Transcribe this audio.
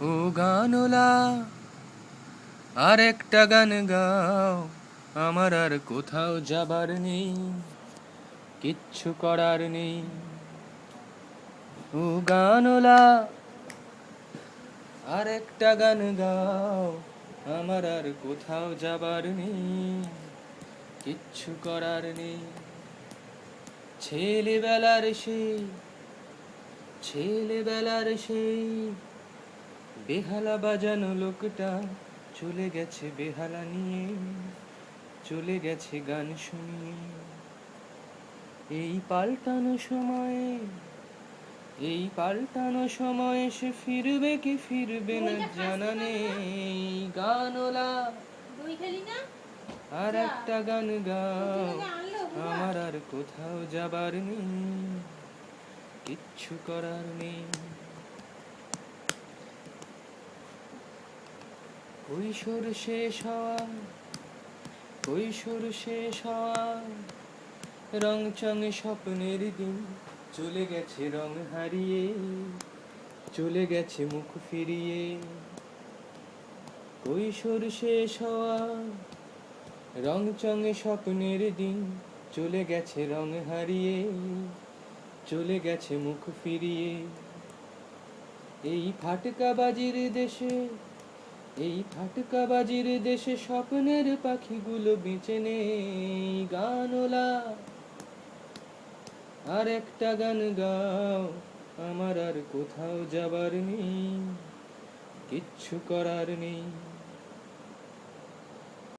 ও গানলা আর একটা গান গাও, আমার আর কোথাও যাবার নেই, কিচ্ছু করার নেই। ও গানলা আর একটা গান গাও, আমার আর কোথাও যাবার নেই, কিচ্ছু করার নেই। ছেলেবেলার সেই বেহালা বাজানো লোকটা চলে গেছে বেহালা নিয়ে, চলে গেছে গান শুনিয়ে। এই পাল্টানো সময়ে, এই পাল্টানো সময়ে সে ফিরবে কি ফিরবে না জানা নেই। গানলা আর একটা গান গাও, আমার আর কোথাও যাবার নেই, কিচ্ছু করার নেই। কৈশোর শেষ হওয়া, কৈশোর শেষ হওয়া, রং চঙে স্বপ্নের দিন চলে গেছে রং হারিয়ে, চলে গেছে মুখ ফিরিয়ে। কৈশোর শেষ হওয়া, রং চঙে স্বপ্নের দিন চলে গেছে রং হারিয়ে, চলে গেছে মুখ ফিরিয়ে। এই ফাটকাবাজির দেশে, এই ফাটকাবাজির দেশে স্বপ্নের পাখিগুলো বেঁচে নেই। গানলা আর একটা গান গাও, আমার আর কোথাও যাবার নেই, কিচ্ছু করার নেই।